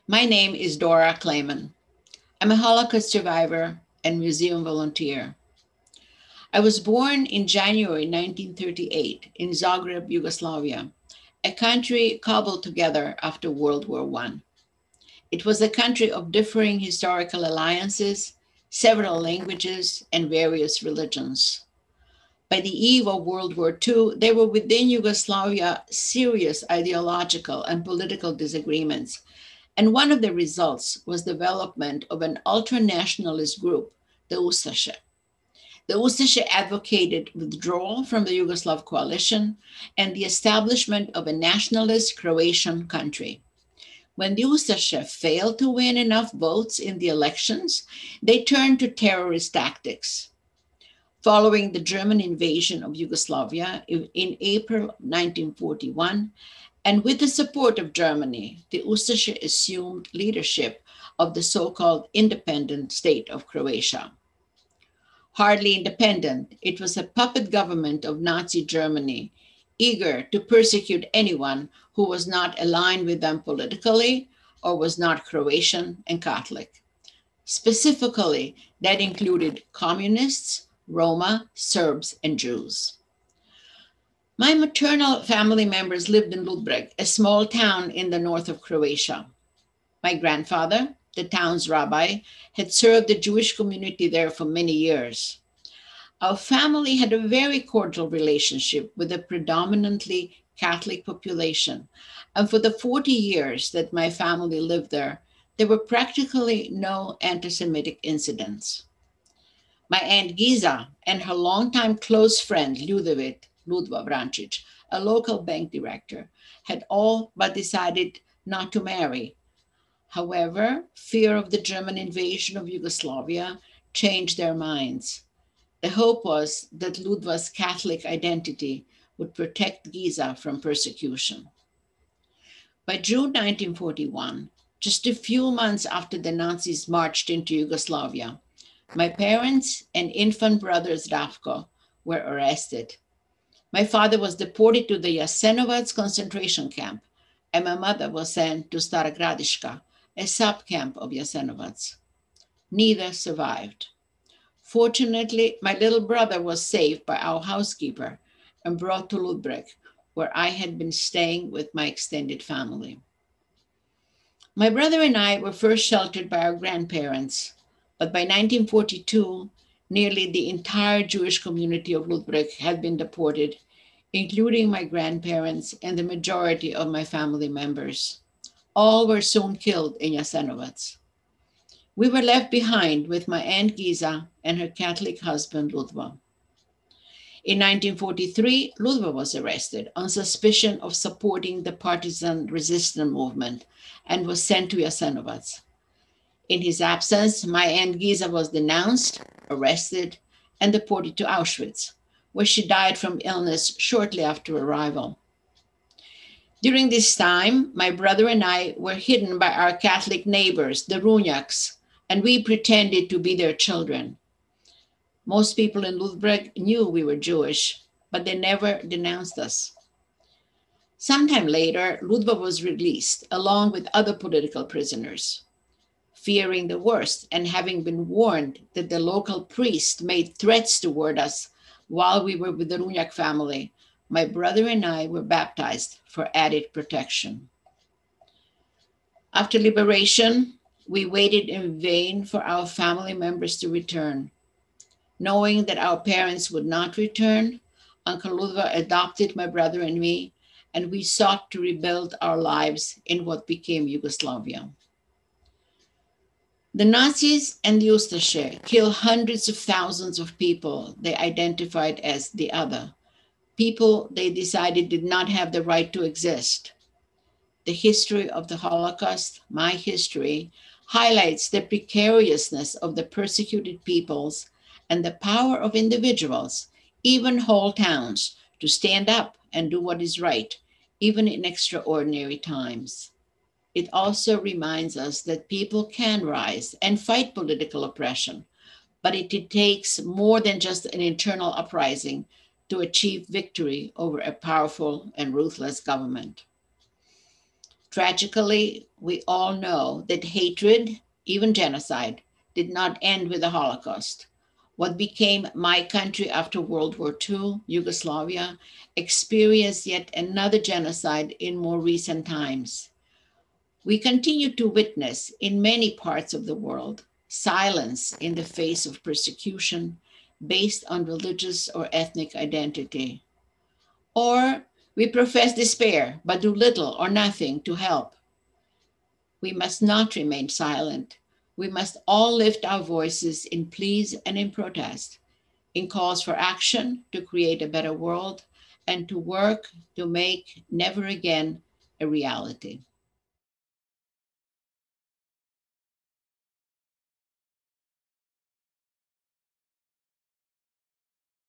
My name is Dora Clayman. I'm a Holocaust survivor and museum volunteer. I was born in January 1938 in Zagreb, Yugoslavia, a country cobbled together after World War I. It was a country of differing historical alliances, several languages, and various religions. By the eve of World War II, there were within Yugoslavia serious ideological and political disagreements, and one of the results was development of an ultra-nationalist group, the Ustaše. The Ustaše advocated withdrawal from the Yugoslav coalition and the establishment of a nationalist Croatian country. When the Ustaše failed to win enough votes in the elections, they turned to terrorist tactics. Following the German invasion of Yugoslavia in April 1941, and with the support of Germany, the Ustaše assumed leadership of the so-called independent state of Croatia. Hardly independent, it was a puppet government of Nazi Germany, eager to persecute anyone who was not aligned with them politically or was not Croatian and Catholic. Specifically, that included communists, Roma, Serbs, and Jews. My maternal family members lived in Ludbreg, a small town in the north of Croatia. My grandfather, the town's rabbi, had served the Jewish community there for many years. Our family had a very cordial relationship with a predominantly Catholic population, and for the 40 years that my family lived there were practically no anti Semitic incidents. My Aunt Giza and her longtime close friend Ludva Vrancic, a local bank director, had all but decided not to marry. However, fear of the German invasion of Yugoslavia changed their minds. The hope was that Ludva's Catholic identity would protect Giza from persecution. By June 1941, just a few months after the Nazis marched into Yugoslavia, my parents and infant brother Zdravko were arrested. My father was deported to the Jasenovac concentration camp, and my mother was sent to Stara Gradiška, a sub-camp of Jasenovac. Neither survived. Fortunately, my little brother was saved by our housekeeper and brought to Ludbreg, where I had been staying with my extended family. My brother and I were first sheltered by our grandparents, but by 1942, nearly the entire Jewish community of Ludbreg had been deported, including my grandparents and the majority of my family members. All were soon killed in Jasenovac. We were left behind with my Aunt Giza and her Catholic husband, Ludva. In 1943, Ludva was arrested on suspicion of supporting the partisan resistance movement and was sent to Jasenovac. In his absence, my Aunt Giza was denounced, arrested, and deported to Auschwitz, where she died from illness shortly after arrival. During this time, my brother and I were hidden by our Catholic neighbors, the Runjaks, and we pretended to be their children. Most people in Ludbreg knew we were Jewish, but they never denounced us. Sometime later, Ludva was released along with other political prisoners. Fearing the worst and having been warned that the local priest made threats toward us while we were with the Runjak family, my brother and I were baptized for added protection. After liberation, we waited in vain for our family members to return. Knowing that our parents would not return, Uncle Ludva adopted my brother and me, and we sought to rebuild our lives in what became Yugoslavia. The Nazis and the Ustaše killed hundreds of thousands of people they identified as the other, people they decided did not have the right to exist. The history of the Holocaust, my history, highlights the precariousness of the persecuted peoples and the power of individuals, even whole towns, to stand up and do what is right, even in extraordinary times. It also reminds us that people can rise and fight political oppression, but it takes more than just an internal uprising to achieve victory over a powerful and ruthless government. Tragically, we all know that hatred, even genocide, did not end with the Holocaust. What became my country after World War II, Yugoslavia, experienced yet another genocide in more recent times. We continue to witness in many parts of the world silence in the face of persecution based on religious or ethnic identity. Or we profess despair but do little or nothing to help. We must not remain silent. We must all lift our voices in pleas and in protest, in calls for action to create a better world and to work to make never again a reality.